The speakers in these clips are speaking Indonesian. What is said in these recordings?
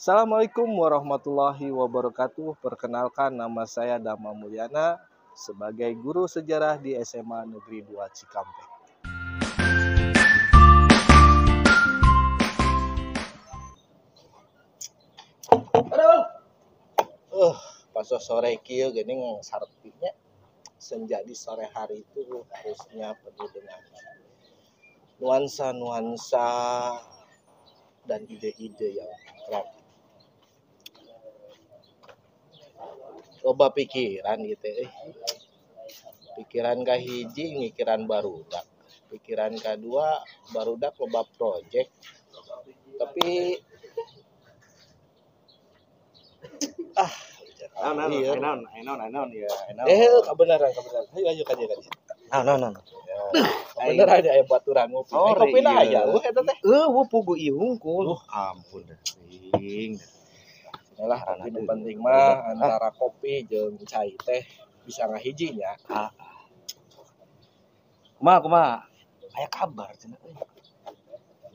Assalamualaikum warahmatullahi wabarakatuh. Perkenalkan, nama saya Dama Mulyana sebagai guru sejarah di SMA Negeri 2 Cikampek. Pas sore kieu geuning sarpinya senja di sore hari itu harusnya penuh dengan nuansa-nuansa dan ide-ide yang kreatif. Loba pikiran gitu pikiran kahiji mikiran barudak, pikiran kedua barudak loba project, tapi kebenaran ayo kaji kebenaran aya baturan ngopi kopi na aya eta teh pugu ieu hungkul ampun sing lah nu penting mah antara kopi jeung cai teh bisa ngahijinya. kumaha aya kabar cenah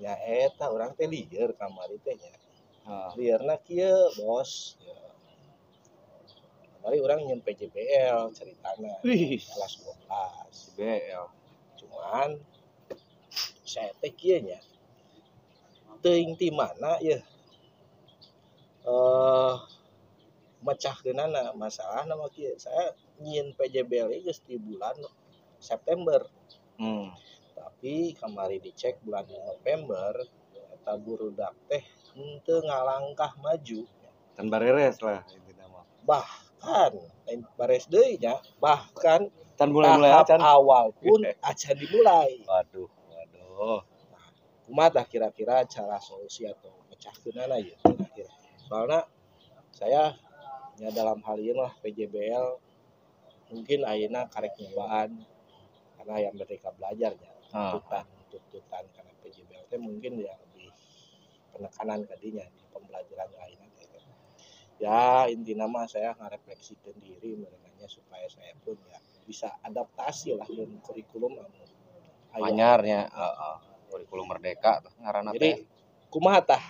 Ya eta urang teh lieur kamari teh nya. Liurna kieu bos. Kamari urang nyeun PJBL ceritana. Kelas 12 BL. Cuman saya teh kieu nya. Teuing ti mana ye? Mecahkeunana masalahna mah kieu. Saya nyieun PJBL geus di bulan September. Tapi kamari dicek bulan November eta burudak teh henteu ngalangkah maju. Tan bareres lah intina mah. Bahkan lain bares deui nya, bahkan Tan mulai acan awal pun acan dimulai. Waduh. Kumaha tah kira-kira cara solusi atau mecahkeunana ieu kira-kira. Soalna saya ya dalam hal ieu mah PJBL mungkin ayeuna karek nyobaan karena yang merdeka belajarnya. Tuntutan karena PJBL teh mungkin ya lebih penekanan kadinya di pembelajaran lain. Ya intinya mah saya ngarefleksikeun diri mengenanya supaya saya pun ya bisa adaptasi lah dengan kurikulum anyarnya kurikulum merdeka tah ngaranna teh. Jadi kumaha tah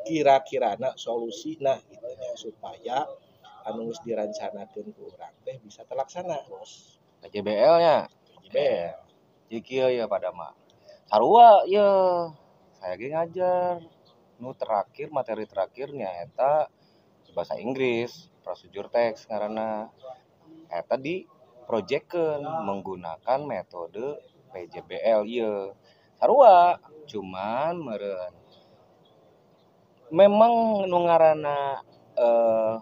kira-kirana solusina gitu nya supaya anu geus dirancanakeun ku urang teh bisa terlaksana, Bos. PJBL nya. PJBL. Jadi kieu ya pada mah. Sarua ye saya ge ngajar. Nu terakhir materi terakhirnya eta bahasa Inggris, prosedur teks ngaranna. Eta di projectkeun menggunakan metode PJBL ieu. Sarua cuman meureun memang nu ngaranna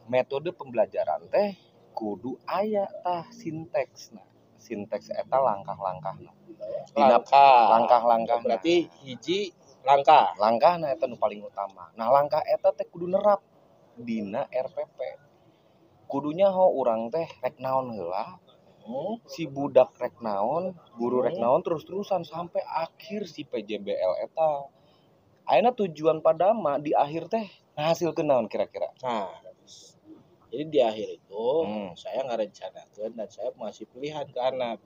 metode pembelajaran teh kudu aya tah sinteksna. Sinteks eta langkah-langkahna. Langkah-langkah berarti hiji langkahna eta nu paling utama. Nah, langkah eta teh kudu nerap dina RPP. Kudunya urang teh rek naon heula, si budak rek naon, guru rek naon terus-terusan sampai akhir si PJBL eta. Ayeuna tujuan padama di akhir teh ngahasilkeun naon kira-kira? Nah, jadi di akhir itu saya ngarencanakeun dan saya masih pilihan ke anak.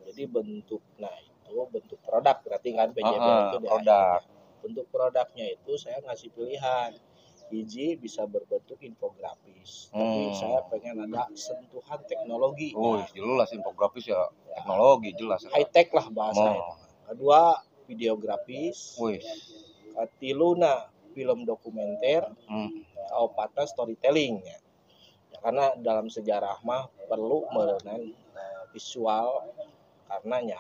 Jadi bentuknya itu bentuk produk berarti kan PJBL itu di produk. Bentuk produknya itu saya ngasih pilihan. Hiji bisa berbentuk infografis, tapi saya pengen ada sentuhan teknologi. Jelas infografis ya teknologi jelas. High tech lah bahasanya. Kedua videografis. Katiluna film dokumenter. Kaopatna storytelling ya. Karena dalam sejarah mah perlu meureunnan visual karenanya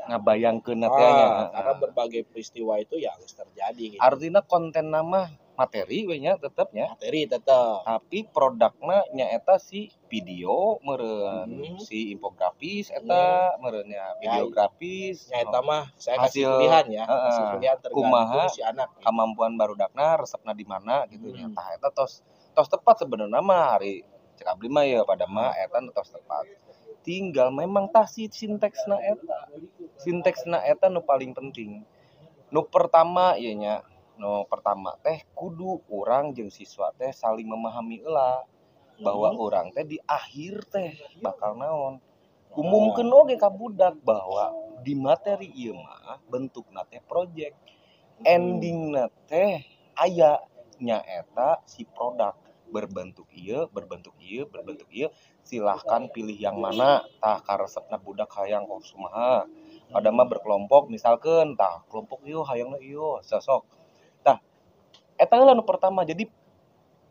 ngabayangkeun teh nya. Karena berbagai peristiwa itu ya harus terjadi gitu. Artinya konten nama materi we nya tetepnya. Materi tetep. Tapi produkna nyaeta si video meureun, si infografis eta meureunnya videografis. Nyaeta mah saya kasih pilihan ya, kasih pilihan tergantung si anak. Kemampuan barudakna resepna di mana gitu nya. Tah eta tos tepat sebenarnya mah hari cek abdi mah ya pada mah eta tos tepat. Tinggal memang tah si sinteksna eta nu paling penting. Nu pertama ieu nya, teh kudu urang jeung siswa teh saling memahami heula bahwa urang teh di akhir teh bakal naon. Umumkeun oge ka budak bahwa di materi ieu mah bentukna teh project. Endingna teh aya nya eta si produk berbentuk ieu silahkan pilih yang mana tah karesepna budak hayang kumaha pada mah berkelompok misalkan tah kelompok ieu hayangna ieu sosok tah eta heula nu pertama jadi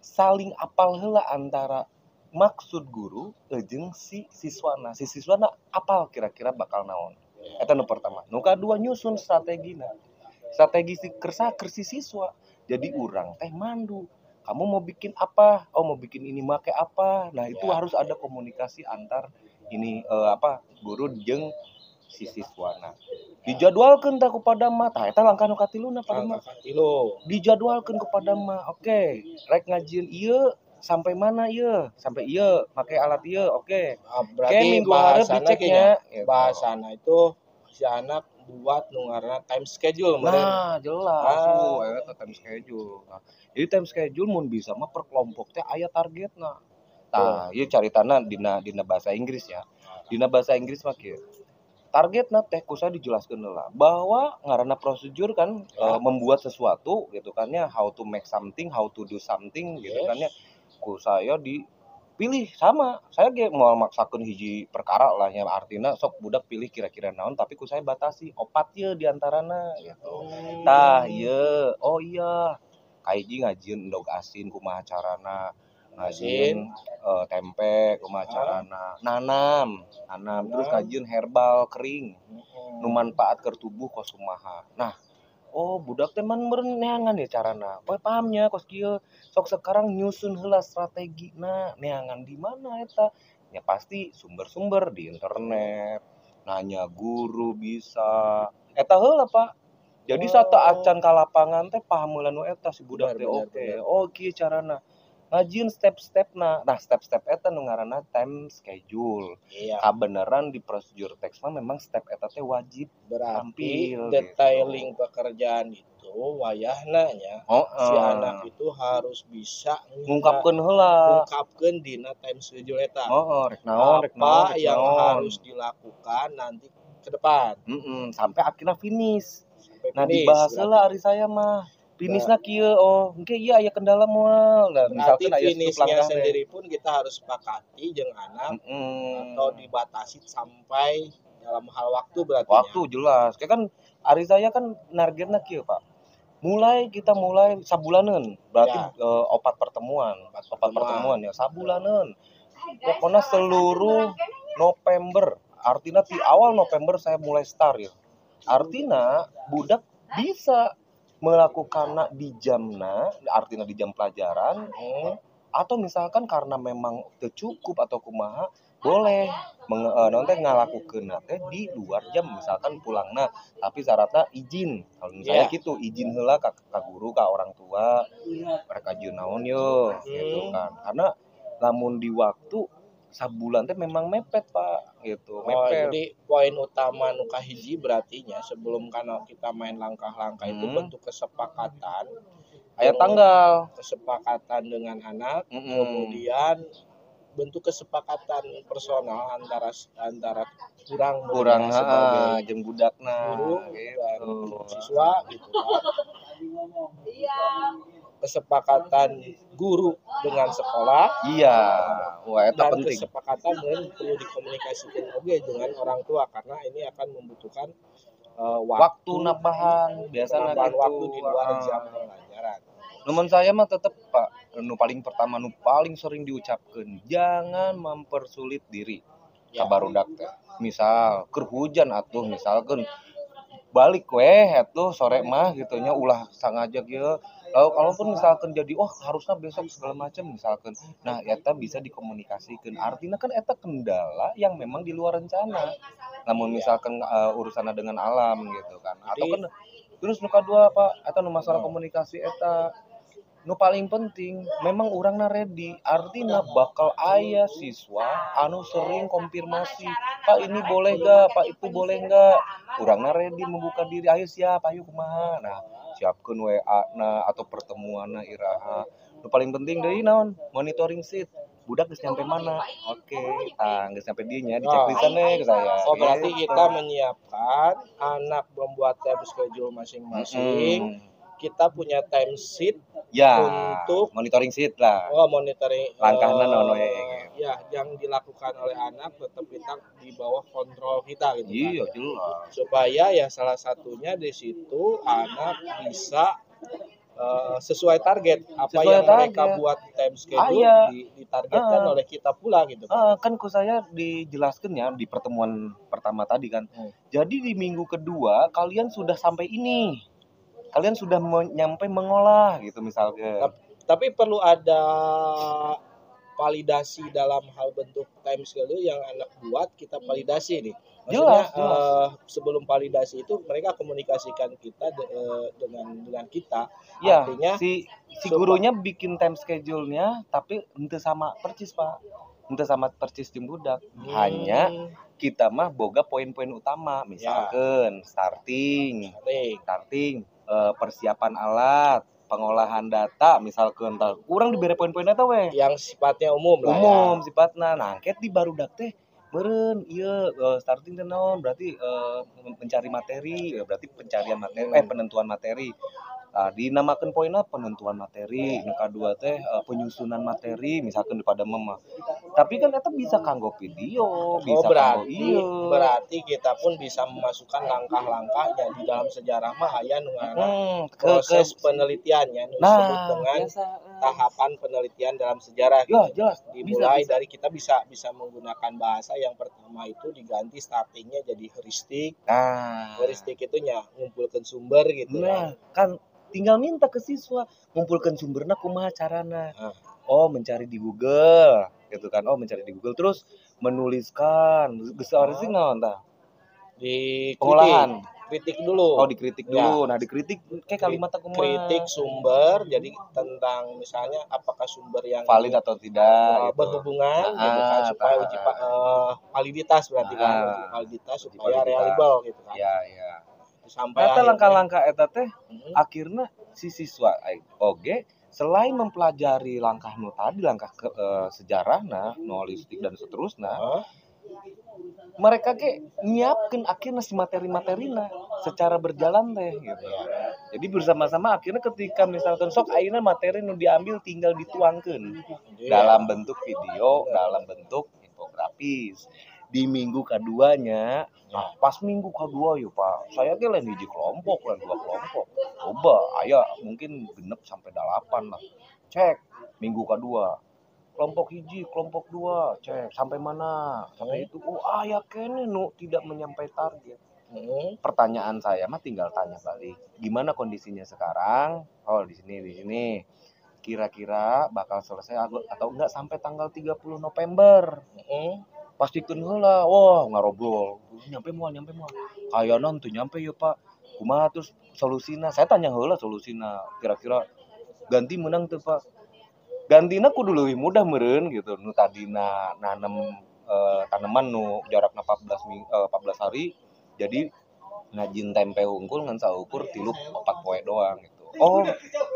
saling apal heula antara maksud guru jeung si siswana apal kira-kira bakal naon eta nu pertama nu kadua nyusun strategi si kersi siswa jadi urang teh mandu kamu mau bikin apa mau bikin ini make apa nah itu harus ada komunikasi antar ini guru jeung si siswana dijadwalkeun tah kepada mah tah eta langkah nu katiluna pada mah dijadwalkeun kepada mah oke rek ngajieun ieu sampai mana ieu sampai ieu pakai alat ieu oke berarti minggu hareup diceknya bahasana itu si anak buat nu ngaranna time schedule nah jelas eta time schedule nah, jadi time schedule mun bisa mah per kelompok teh aya targetna tah ieu caritana dina bahasa Inggris ya dina bahasa Inggris mah kieu targetna teh kusa dijelaskeun heula bahwa ngaranna prosedur kan membuat sesuatu gitu kan ya how to make something how to do something gitu kan ya ku saya dipilih sama saya ge mau maksakeun hiji perkara lah ya artina sok budak pilih kira-kira naon tapi ku saya batasi opat ye diantarana gitu tah ieu oh iya kahiji ngajieun endog asin kumaha carana ngajieun tempe kumaha carana nanam terus ngajieun herbal kering nu manfaat keur tubuh kos kumaha nah budak teh meureun neangan ya carana pahamnya kos kieu sok sekarang nyusun heula strategina neangan di mana eta ya pasti sumber-sumber di internet nanya guru bisa eta heula Pak jadi sata acan ka lapangan teh paham heula nu eta si budak teh kieu carana ngajieun step-stepna nah step-step eta nu ngaranna time schedule kabeneran di prosedur teks mah memang step eta teh wajib berarti detailing pekerjaan itu wayahna nya si anak itu harus bisa ngungkapkeun heula dina time schedule eta rek naon yang harus dilakukan nanti ke depan sampai akhirnya finish nah dibahas heula ari saya mah finishna kieu engke ieu aya kendala moal nah misalkan aya finishnya sendiri pun kita harus sepakati jeung anak atau dibatasi sampai dalam hal waktu berarti jelas kayak kan ari saya kan nargetna kieu Pak kita mulai sabulaneun berarti opat pertemuan ya sabulaneun pokoknya seluruh November artinya di awal November saya mulai start ya artinya budak bisa melakukanna di jamna artinya di jam pelajaran atau misalkan karena memang teu cukup atau kumaha boleh nonton ngalakukeun teh di luar jam misalkan pulangna tapi syaratnya izin kalau misalnya gitu izin heula ka guru ka orang tua mereka jeung naon yo gitu kan karena lamun di waktu sabulan teh memang mepet Pak gitu mepet. Jadi poin utama nu kahiji berarti nya sebelum kana kita main langkah-langkah itu bentuk kesepakatan aya tanggal kesepakatan dengan anak kemudian bentuk kesepakatan personal antara kurang sebagai jeung budakna guru dan siswa gitu kan. Kesepakatan guru dengan sekolah eta dan penting kesepakatan perlu dikomunikasikan dengan orang tua karena ini akan membutuhkan waktu nambahan biasanya gitu waktu di luar jam pelajaran. Namun saya mah tetap Pak nu paling pertama nu paling sering diucapkeun jangan mempersulit diri ka barudak teh misal keur hujan atuh misalkeun balik atuh sore mah gitu nya ulah sangaja kieu kalaupun misalkan jadi harusnya besok segala macam misalkan nah eta bisa dikomunikasikeun artinya kan eta kendala yang memang di luar rencana namun misalkan urusanna dengan alam gitu kan atau kan terus nu kadua Pak eta nu masalah komunikasi eta nu paling penting memang urangna ready artinya bakal aya siswa anu sering konfirmasi Pak ini boleh gak Pak itu boleh gak urangna ready membuka diri ayo siap ayo kumaha nah siapkeun WA na atau pertemuanna iraha nu paling penting deui naon monitoring sheet budak geus nyampe mana oke geus nyampe dieu nya dicek lisannya ke saya berarti kita menyiapkan anak membuat time schedule masing-masing kita punya time sheet Ya, untuk monitoring sheet lah. monitoring Langkahna nono ya yang dilakukan oleh anak tetap kita di bawah kontrol kita gitu kan. Iya, jelas. Supaya ya salah satunya di situ anak bisa sesuai target apa Sesuai yang mereka target. buat time schedule Iya. ditargetkan oleh kita pula gitu Kan ku saya dijelaskan ya di pertemuan pertama tadi kan. Jadi di minggu kedua kalian sudah sampai ini. Kalian sudah nyampe mengolah gitu misalnya. Tapi perlu ada validasi dalam hal bentuk time schedule yang anak buat kita validasi nih. Maksudnya Jelas. Sebelum validasi itu mereka komunikasikan kita dengan kita. Ya, Artinya si gurunya bikin time schedule-nya tapi ente sama percis Pak. Ente sama percis tim budak. Hanya kita mah boga poin-poin utama misalkan starting persiapan alat, pengolahan data misalkan kurang diberi poin-poin eta weh yang sifatnya umum lah ya. Sifatna nah angket di barudak teh meureun ieu starting teh naon berarti mencari materi berarti pencarian materi penentuan materi. Dinamakan poinnya penentuan materi, nu kadua teh penyusunan materi misalkan daripada mama. Tapi kan eta bisa kanggo video, bisa berarti kita pun bisa memasukkan langkah-langkah yang di dalam sejarah mah aya nu proses penelitiannya disebut dengan tahapan penelitian dalam sejarah gitu. Jelas. Dimulai dari kita bisa menggunakan bahasa yang pertama itu diganti startingnya jadi heuristik. Heuristik itu ngumpulkan sumber gitu kan tinggal minta ke siswa ngumpulkan sumbernya kumaha carana. Mencari di Google gitu kan. Mencari di Google terus menuliskan geus sih naon tah? Di pengolahan. Kritik dulu. Dikritik dulu. Nah, dikritik kayak kalimat kumaha? Kritik sumber jadi tentang misalnya apakah sumber yang valid atau tidak gitu. Berhubungan gitu kan supaya uji validitas berarti kan uji validitas supaya reliable gitu kan. Iya. Sampai langkah-langkah eta teh akhirnya si siswa oge selain mempelajari langkah nu tadi langkah sejarahna, holistik dan seterusnya, mereka nyiapkeun akhirnya si materi-materina secara berjalan teh gitu. Jadi bersama-sama akhirnya ketika misalkan sok ayeuna materi nu diambil tinggal dituangkeun dalam bentuk video, dalam bentuk infografis. Di minggu keduanya, pas minggu kedua yuk Pak, saya lain hiji kelompok, lain 2 kelompok. Coba, aya mungkin 6 sampai 8 lah. Cek minggu kedua. Kelompok hiji, kelompok 2, cek sampai mana? Sampai itu. Aya kene nu tidak menyampai target. Pertanyaan saya mah tinggal tanya balik. Gimana kondisinya sekarang? Di sini. Kira-kira bakal selesai atau enggak sampai tanggal 30 November. Pastikeun heula. Wah, ngarobrol. Nyampe moal. Kayana teu nyampe ya, Pak. Kumaha terus solusina? Saya tanya heula solusina. Kira-kira ganti menang teu, Pak? Gantina kudu leuwih mudah meureun gitu. Nu tadina nanem tanaman nu jarakna 14 hari. Jadi ngajin tempe unggul ngan saukur 3-4 poe doang gitu.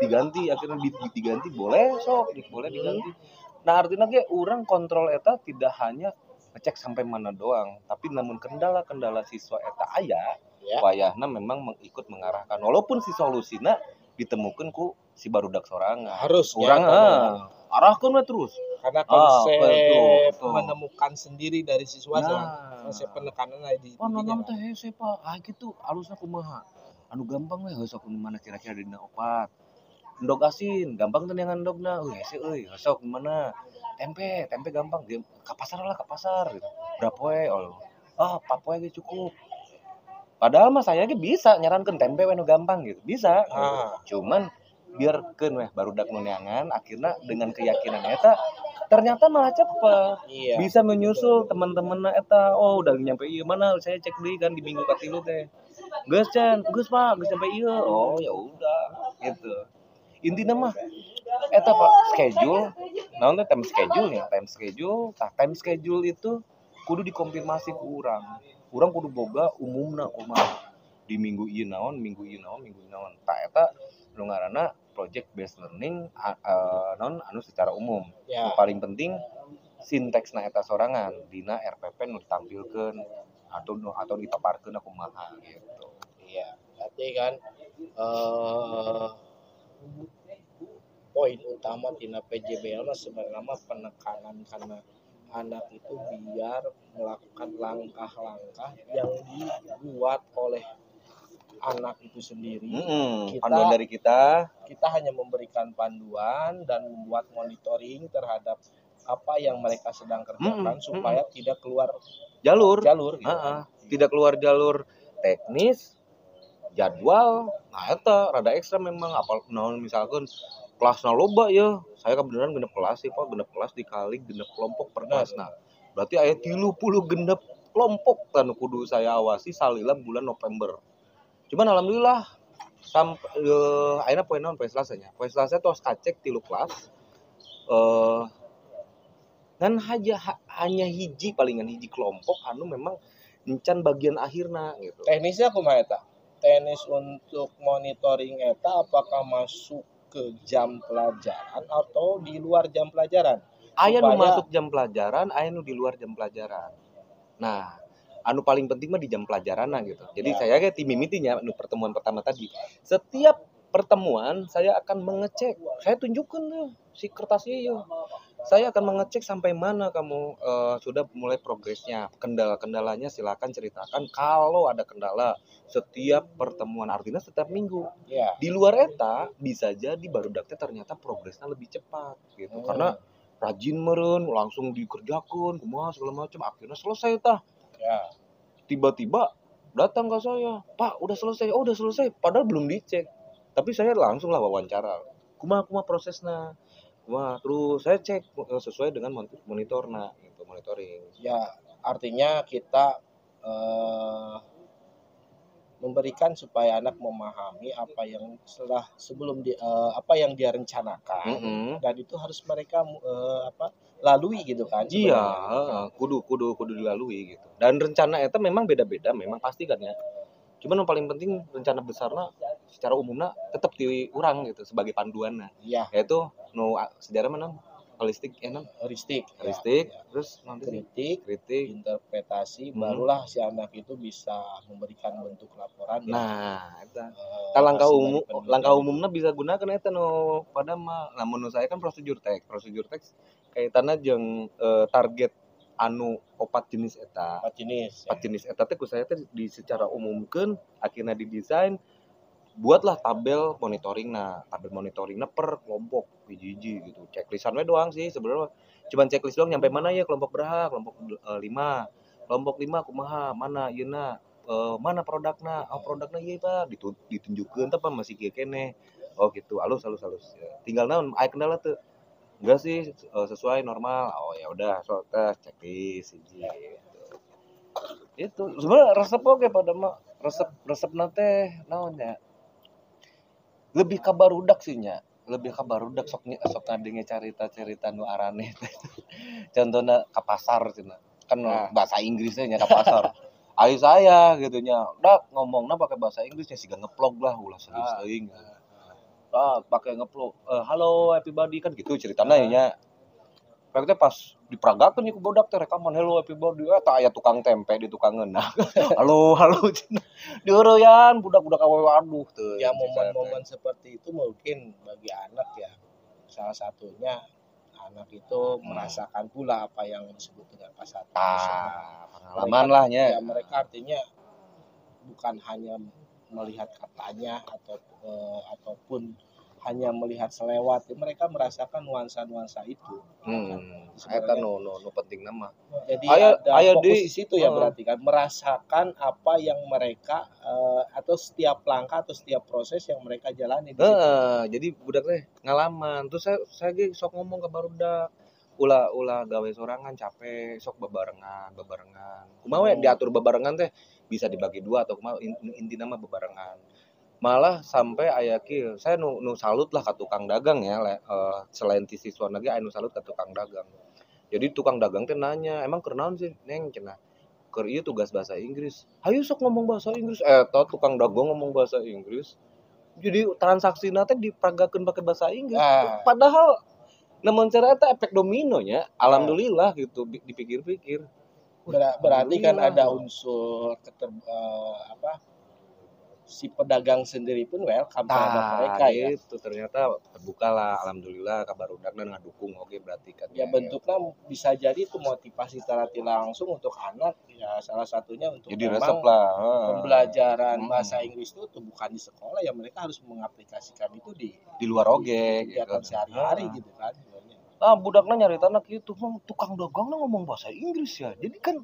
Diganti akhirnya diganti boleh sok, boleh diganti. Nah, artinya urang kontrol eta tidak hanya ngecek sampai mana doang, tapi namun kendala-kendala siswa eta aya, wayahna memang ikut mengarahkan. Walaupun si solusina ditemukan ku si barudak sorangan. Harus urang arahkeun we terus. Karena konsep menemukan sendiri dari siswa konsep penekanan di naon teh hese Pak. Gitu alusna kumaha? Anu gampang we sok mana kira-kira dina opat. Endog asin, gampang teh yang endogna. Hese euy, sok mana? Tempe gampang. Ka pasar gitu. Berapa we? 4 poe ge cukup. Padahal mah saya bisa nyarankeun tempe we nu gampang gitu. Bisa. Cuman biarkeun weh barudak nu neangan akhirnya dengan keyakinan eta ternyata malah cepet. Bisa menyusul teman-temanna eta. Udah nyampe ieu mana saya cek deui kan di minggu katilu teh. Geus Pak, geus sampai ieu. Ya udah gitu. Intina mah eta Pak schedule. Naon teh time schedule. Time schedule itu kudu dikonfirmasi ku urang. Urang kudu boga umumna kumaha. Di minggu ieu naon. Tah eta nu ngaranna project based learning anu secara umum. Paling penting sinteksna eta sorangan dina RPP nu ditampilkeun atau diteparkeun kumaha gitu. Iya, berarti kan eh poin utama tina PJBL mah sebenarnya mah penekanan karena anak itu biar melakukan langkah-langkah yang dibuat oleh anak itu sendiri. Panduan dari Kita hanya memberikan panduan dan membuat monitoring terhadap apa yang mereka sedang kerjakan supaya tidak keluar jalur gitu. Tidak keluar jalur teknis jadwal. Nah eta rada ekstra memang apal naon misalkan kelasna loba ya saya kebenaran genep kelas sih Pak, genep kelas dikali genep kelompok per kelasna berarti aya 30 genep kelompok kan kudu saya awasi salila bulan November. Cuman alhamdulillah sampai akhirnya poin naon poin Selasanya. Poin Selasa tos kacek 3 kelas. Dan hanya hiji palingan hiji kelompok anu memang encan bagian akhirna gitu. Teknisnya kumaha eta? Teknis untuk monitoring eta apakah masuk ke jam pelajaran atau di luar jam pelajaran? Aya nu masuk jam pelajaran, aya nu di luar jam pelajaran. Nah, anu paling penting mah di jam pelajaran gitu. Jadi saya kayak tim mimitinya anu pertemuan pertama tadi. Setiap pertemuan saya akan mengecek. Saya tunjukkan tuh si kertasnya yuk. Saya akan mengecek sampai mana kamu sudah mulai progresnya. Kendala-kendalanya silakan ceritakan kalau ada kendala setiap pertemuan artinya setiap minggu. Di luar eta bisa jadi barudaknya ternyata progresnya lebih cepat gitu. Karena rajin meren langsung dikerjakan kumaha segala macam akhirnya selesai tah. Tiba-tiba datang ke saya, Pak udah selesai, oh udah selesai, padahal belum dicek. Tapi saya langsung lah wawancara. Kumaha prosesnya. Wah, terus saya cek sesuai dengan monitornya, gitu, monitoring. Ya, artinya kita memberikan supaya anak memahami apa yang apa yang dia rencanakan dan itu harus mereka lalui gitu kan. Iya, kudu dilalui gitu. Dan rencana itu memang beda-beda, memang pasti kan ya. Cuman yang paling penting rencana besarnya secara umumnya tetap diurang gitu sebagai panduannya. Iya. Yaitu sejarah mana? Holistik terus nanti kritik, interpretasi, barulah si anak itu bisa memberikan bentuk laporan. Nah, eta. Langkah umumnya bisa gunakan eta no pada mah. Nah, menurut saya kan prosedur teks kaitanna jeung target anu opat jenis eta. Opat jenis eta teh ku saya teh di secara umumkeun akhirnya didesain buatlah tabel monitoringna per kelompok hiji-hiji gitu. Checklistan we doang sih sebenarnya. Cuman checklist doang nyampe mana ya kelompok berapa? Kelompok 5. Kelompok 5 kumaha? Mana yeuna? Mana produkna? Oh, produkna ieu Pak, ditunjukkeun teh masih kieu keneh. Oh gitu, halus. Tinggal naon aya kendala teu? Enggak sih, sesuai normal. Oh ya udah, so tes checklist hiji gitu. Itu sebenarnya resep oge pada mah resepna teh naon ya? Lebih ka barudak sih nya. Lebih ka barudak sok ngadenge carita-carita nu arane. Contohna ka pasar cenah. Kan bahasa Inggrisnya nya ka pasar. Ayo saya gitu nya. Dak ngomongna pakai bahasa Inggris nya siga ngeplog lah ulah serius teuing. Pakai ngeplog. Halo everybody kan gitu ceritana nya. Karena pas diperagakan nih ku bodak teh rekaman hello everybody eta aya tukang tempe di tukang ngeunah. halo dieureyan budak-budak awewe aduh teh. Ya momen-momen seperti itu mungkin bagi anak ya salah satunya anak itu merasakan pula apa yang disebut dengan pasar pengalaman lah ya. Mereka artinya bukan hanya melihat katanya ataupun hanya melihat selewat, mereka merasakan nuansa-nuansa itu. Eta no penting nama. Jadi ada fokus di situ ya berarti kan merasakan apa yang mereka atau setiap langkah atau setiap proses yang mereka jalani. Jadi budak teh ngalaman. Terus saya ge sok ngomong ke barudak. Ulah gawe sorangan capek, sok bebarengan. Kumaha diatur bebarengan teh bisa dibagi 2 atau kumaha intina mah bebarengan. Malah sampai aya kieu saya nu salut lah ka tukang dagang ya selain ti siswa lagi aya nu salut ka tukang dagang. Jadi tukang dagang teh nanya, "Emang keur naon sih, Neng?" cenah. "Keur ieu tugas bahasa Inggris." "Hayu sok ngomong bahasa Inggris." Eta tukang dagang ngomong bahasa Inggris. Jadi transaksina teh diperagakeun pakai bahasa Inggris. Padahal namun cara eta efek domino nya. Alhamdulillah gitu dipikir-pikir. Berarti kan ada unsur si pedagang sendiri pun welcome terhadap mereka ya. Itu ternyata terbuka lah, alhamdulillah kabarudak dan ngadukung oke berarti kan. Ya bentuknya bisa jadi itu motivasi secara tidak langsung untuk anak ya, salah satunya untuk Jadi memang resep lah. pembelajaran bahasa Inggris itu tuh bukan di sekolah ya, mereka harus mengaplikasikan itu di luar oge kegiatan gitu. sehari-hari gitu kan sebenarnya. Budaknya nyari tanah gitu, tukang dagang ngomong bahasa Inggris ya. Jadi kan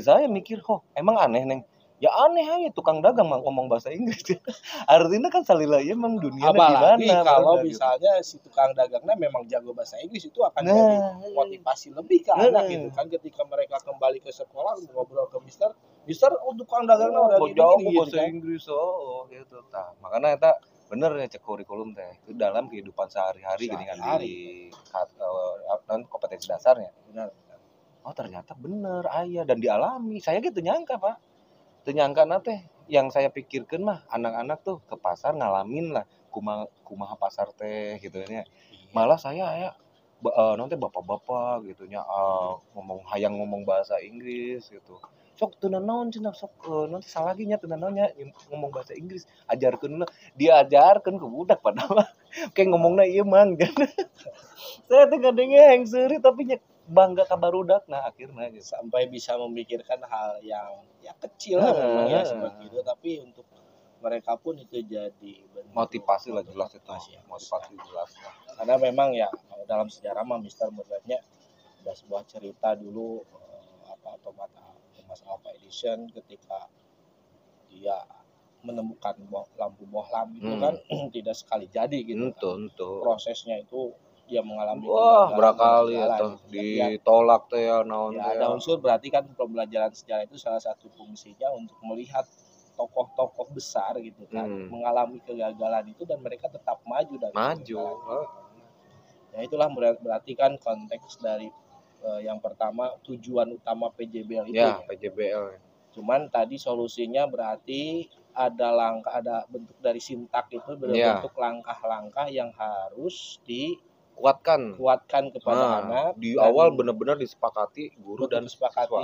saya mikir, emang aneh neng. Ya aneh aja tukang dagang ngomong bahasa Inggris. Artinya kan salila ya emang dunia Apalagi gimana. kalau gitu. misalnya si tukang dagangnya memang jago bahasa Inggris, itu akan jadi motivasi lebih ke anak gitu kan, ketika mereka kembali ke sekolah ngobrol ke Mister tukang dagangnya udah jago gini bahasa gitu kan. Inggris gitu tah. Makanya eta bener ya cek kurikulum teh itu dalam kehidupan sehari-hari gini kan di kompetensi dasarnya. Benar. Ternyata bener ayah dan dialami. Saya gitu nyangka Pak. Ternyangka nate yang saya pikirkan mah anak-anak tuh ke pasar ngalamin lah kumaha pasar teh gitu ya. Malah saya nanti bapak-bapak gitu nya hayang ngomong bahasa Inggris gitu. Sok teu naon cenah sok nanti salah lagi nya teu naonnya ngomong bahasa Inggris. Ajarkeun lah. Diajarkeun ke budak padahal kayak ngomongna ieu mang. Saya teh kadangnya yang seuri tapi bangga ka barudak nah akhirnya gitu. Sampai bisa memikirkan hal yang ya kecil lah memang ya seperti itu, tapi untuk mereka pun itu jadi motivasi lah jelas itu motivasi jelas karena memang ya dalam sejarah mah Mister melihatnya ada sebuah cerita dulu Thomas Alva Edison ketika dia menemukan lampu bohlam itu kan tidak sekali jadi gitu kan. Prosesnya itu dia mengalami berakali atau ditolak teh ya naon ya, ada unsur berarti kan pembelajaran sejarah itu salah satu fungsinya untuk melihat tokoh-tokoh besar gitu kan mengalami kegagalan itu dan mereka tetap maju dari ya itulah berarti kan konteks dari yang pertama tujuan utama PJBL itu ya. PJBL. Cuman tadi solusinya berarti ada bentuk dari sintak itu berbentuk langkah-langkah yang harus kuatkan kepada anak di awal benar-benar disepakati guru dan disepakati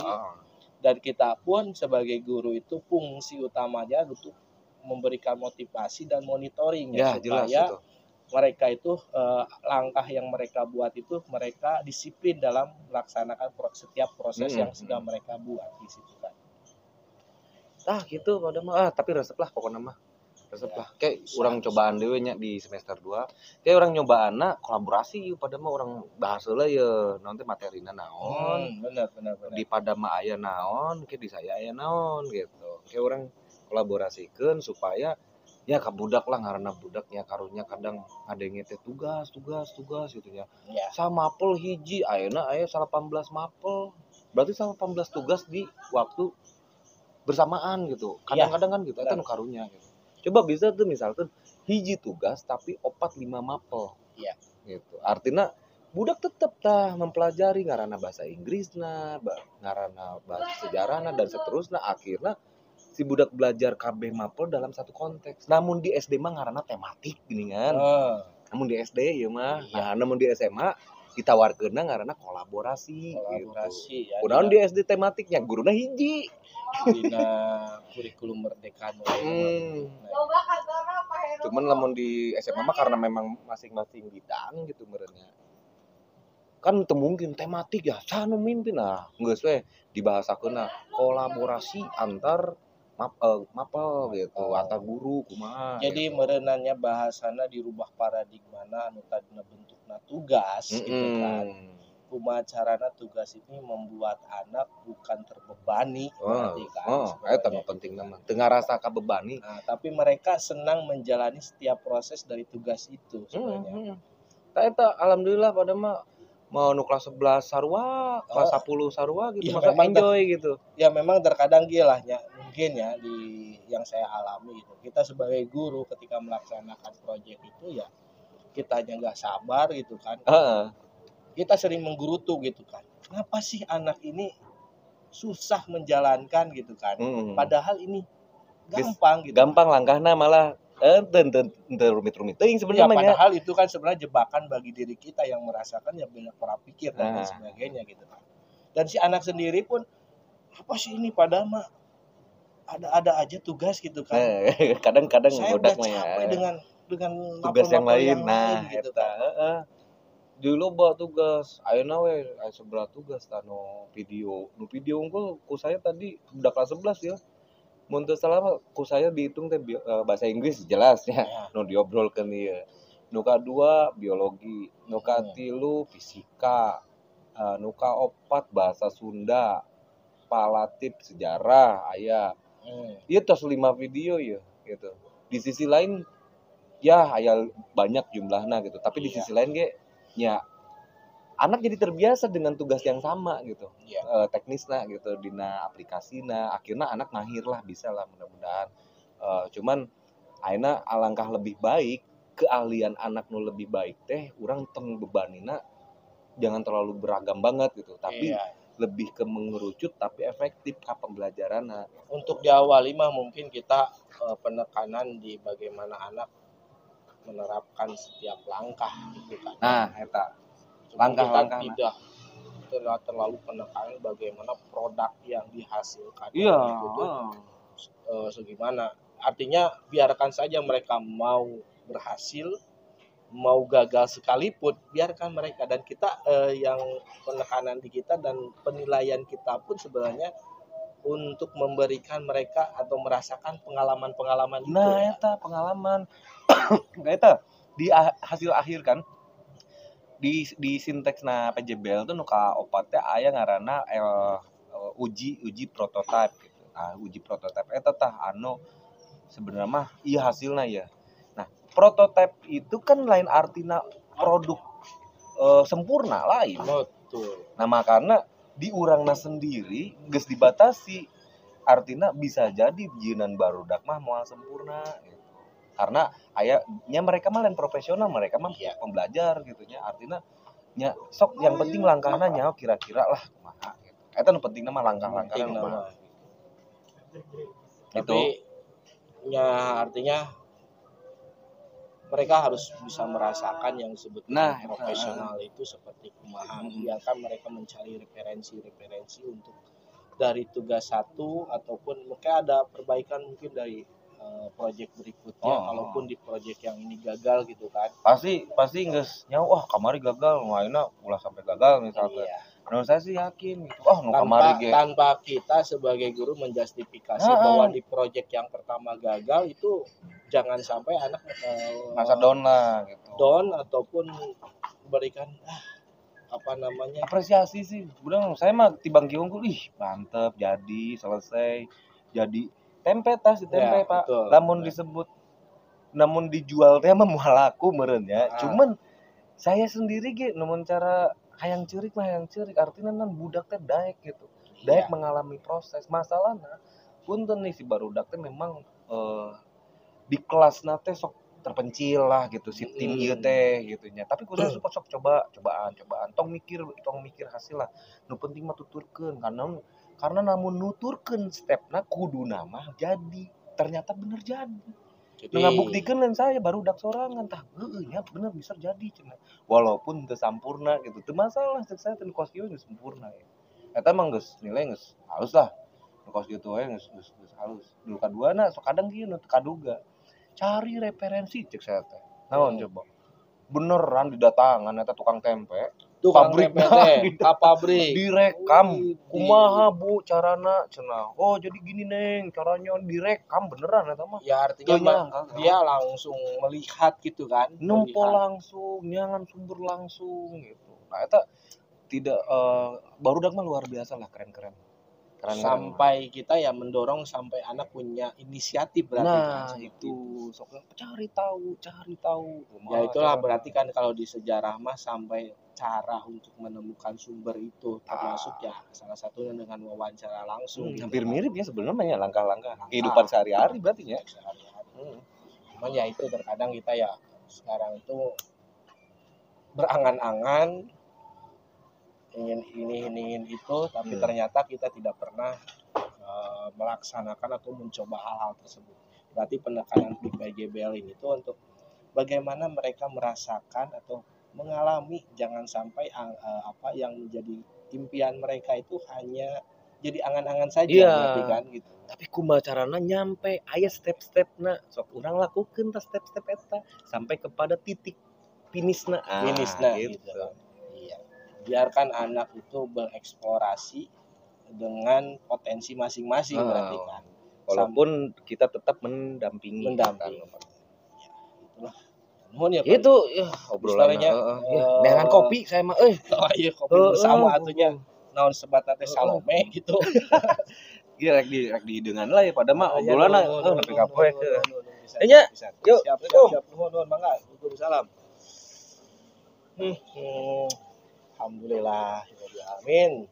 dan kita pun sebagai guru itu fungsi utamanya untuk memberikan motivasi dan monitoring supaya jelas itu. Mereka itu langkah yang mereka buat itu mereka disiplin dalam melaksanakan setiap proses yang sedang mereka buat di situ kan. Gitu pada mah tapi resep lah pokoknya mah. Resep lah. Kayak orang cobaan dewe nya di semester 2. Kayak orang nyoba anak kolaborasi pada mah orang bahas heula ya nanti materina naon. Benar. Di pada mah aya naon, ke di saya aya naon gitu. Kayak orang kolaborasikeun supaya ya ka budak lah ngaranna budaknya karunya kadang ngadenge teh tugas gitu nya. Sama mapel hiji ayeuna aya 18 mapel. Berarti 18 tugas di waktu bersamaan gitu. Kadang-kadang kan gitu eta nu karunya gitu. Coba bisa tuh misalkan hiji tugas tapi 4-5 mapel. Gitu. Artinya budak tetap mempelajari ngaranna bahasa Inggrisna, ngaranna bahasa sejarahna dan seterusnya akhirnya si budak belajar kabeh mapel dalam satu konteks. Namun di SD mah ngaranna tematik gini kan. Namun di SD ya mah. Nah, namun di SMA ditawarkeunna ngaranna kolaborasi gitu. Ya. Kunaon di SD tematiknya guruna hiji. Dina kurikulum merdeka Cuman lamun di SMA mah karena memang masing-masing bidang gitu merenya. Kan teu mungkin tematik ya sanu mimpin geus we dibahasakeun kolaborasi antar mapel gitu antar guru kumaha. Jadi gitu. Merenanya bahasana dirubah paradigmana anu tadina bentukna tugas gitu kan. Kumaha carana tugas ini membuat anak bukan terbebani berarti kan. Eta mah penting mah. Teu ngarasa kabebani. Nah, tapi mereka senang menjalani setiap proses dari tugas itu sebenarnya. Eta alhamdulillah pada mah mau nu kelas 11 sarua, kelas 10 sarua gitu ya, masa enjoy gitu. Ya memang terkadang gilahnya mungkin ya di yang saya alami gitu. Kita sebagai guru ketika melaksanakan proyek itu ya kitanya enggak sabar gitu kan. Kita sering menggerutu gitu kan. Kenapa sih anak ini susah menjalankan gitu kan? Padahal ini gampang gitu. Gampang langkahna malah rumit-rumit teuing sebenarnya. Padahal itu kan sebenarnya jebakan bagi diri kita yang merasakan ya banyak pola pikir dan sebagainya gitu kan. Dan si anak sendiri pun apa sih ini padahal mah ada aja tugas gitu kan. Kadang-kadang Saya budak udah mah ya capek dengan tugas yang mapel-mapel lain. yang Nah, lain gitu eta kan. heeh. Di loba tugas, ayeuna we aya sebelah tugas tanu video. Nu video unggul ku saya tadi budak kelas 11 ya. Mun teu salah mah ku saya dihitung teh bahasa Inggris jelas ya. Ya. Nu diobrolkeun ieu. Nu kadua biologi, nu katilu fisika, nu kaopat bahasa Sunda, palatip sejarah aya. Ieu tos 5 video ya gitu. Di sisi lain ya aya banyak jumlahna gitu, tapi di Iya. sisi lain ge nya anak jadi terbiasa dengan tugas yang sama gitu. Iya. Teknisna gitu dina aplikasina, akhirnya anak mahir lah bisa lah mudah-mudahan. Cuman ayeuna alangkah lebih baik keahlian anak nu lebih baik teh urang tong bebanina jangan terlalu beragam banget gitu, tapi Iya. lebih ke mengerucut tapi efektif ka pembelajaranna. Untuk diawali mah mungkin kita penekanan di bagaimana anak menerapkan setiap langkah gitu kan. Nah, eta Cuman kita langkah-langkah. tidak terlalu penekanan bagaimana produk yang dihasilkan Iya, itu tuh segimana. Artinya biarkan saja mereka mau berhasil, mau gagal sekalipun, biarkan mereka. Dan kita yang penekanan di kita dan penilaian kita pun sebenarnya untuk memberikan mereka atau merasakan pengalaman-pengalaman itu. Nah, eta pengalaman. Eta di hasil akhir kan di sinteksna PJBL tuh nu kaopat teh aya ngaranna uji prototipe gitu. Nah, uji prototipe eta tah anu sebenarnya mah ieu hasilna ya. Nah, prototipe itu kan lain artina produk sempurna lain. Betul. Nah, makanya di urangna sendiri geus dibatasi. Artinya bisa jadi bieunan barudak mah moal sempurna gitu. Karena ayahnya mereka mah lain profesional, mereka mah pembelajar gitu nya. Artinya nya sok yang penting langkahna nyaho kira-kira lah kumaha gitu. Eta nu pentingna mah langkah-langkahna kumaha. Tapi ya artinya mereka harus bisa merasakan yang sebetulnya profesional itu seperti kumaha. Biarkan mereka mencari referensi untuk dari tugas satu ataupun mungkin ada perbaikan mungkin dari proyek berikutnya. Kalaupun di proyek yang ini gagal gitu kan. Pasti geus nya wah kamari gagal, ayeuna ulah sampai gagal misalkan. Menurut saya sih yakin gitu. Nu kamari ge tanpa kita sebagai guru menjustifikasi bahwa di proyek yang pertama gagal itu jangan sampai anak masa down lah gitu. Down ataupun berikan apresiasi sih. Udah saya mah tibang unggul mantep jadi selesai. Jadi tempe tas di tempe Pak. Betul, namun disebut namun dijual teh mah moal laku meureun ya. Cuman saya sendiri ge namun cara hayang ceurik artinya nan budak teh daek gitu. Daek mengalami proses. Masalahna punten nih si barudak teh memang di kelasna teh sok terpencil lah gitu si tim ieu teh gitu nya. Tapi kudu sok cobaan tong mikir hasil lah. Nu penting mah tuturkeun karena namun nuturkeun stepna kuduna mah jadi. Ternyata bener jadi. Nu ngabuktikeun lain saya barudak sorangan tah heueuh nya bener bisa jadi cenah. Walaupun teu sampurna gitu. Teu masalah ceuk saya teu kos kieu geus sempurna ya. Eta mah geus nilai geus halus lah. Nu kos kitu we geus halus. Nu kaduana sok kadang kieu nu teu kaduga. Cari referensi cek saya teh. Naon coba? Beneran didatangan eta tukang tempe. Pabrik teh, ka pabrik. Direkam. Kumaha Bu carana cenah. Oh, jadi gini Neng, caranya direkam beneran eta mah. Ya artinya dia langsung melihat gitu kan. Nempo langsung, nyangan sumber langsung gitu. Nah, eta tidak barudak mah luar biasa lah keren-keren. Sampai kita ya mendorong sampai anak punya inisiatif berarti nah kan, itu sok cari tahu ya itulah berarti kan kalau di sejarah mah sampai cara untuk menemukan sumber itu termasuk ya salah satunya dengan wawancara langsung hampir mirip ya sebenarnya langkah-langkah kehidupan sehari-hari berarti ya cuman ya itu terkadang kita ya sekarang itu berangan-angan ingin itu tapi ternyata kita tidak pernah melaksanakan atau mencoba hal-hal tersebut. Berarti penekanan di PJBL ini itu untuk bagaimana mereka merasakan atau mengalami jangan sampai apa yang menjadi impian mereka itu hanya jadi angan-angan saja Iya. berarti kan gitu. Tapi kumaha carana nyampe aya step-stepna sok urang lakukeun tah step-step eta sampai kepada titik finishna. Finishna Gitu. gitu kan. Iya. Biarkan anak itu bereksplorasi dengan potensi masing-masing berarti kan. Walaupun kita tetap mendampingi. Mendampingi. Kan. Ya, itulah. Nuhun ya Pak. Itu ya obrolannya. Ya, dengan kopi saya mah euy. Oh iya kopi bersama atunya. Naon sebatna teh Salome gitu. Iya rek didengan lah ya pada mah obrolanna nepi ka poe. Nya, yuk, siap. Nuhun mangga. Waalaikumsalam. Alhamdulillah, amin.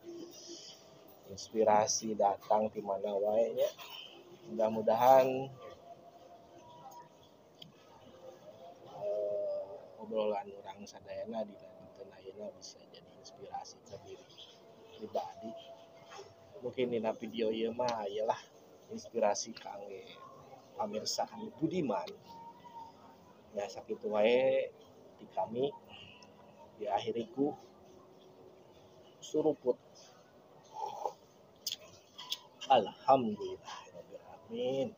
Inspirasi datang di mana wae nya. Mudah-mudahan obrolan orang sadayana di lanjutan ayeuna bisa jadi inspirasi ke diri pribadi. Mungkin dina video ieu mah ayalah inspirasi kangge pamirsa anu budiman. Ya sakitu wae di kami diakhiri ku suruput. Alhamdulillah. Amin.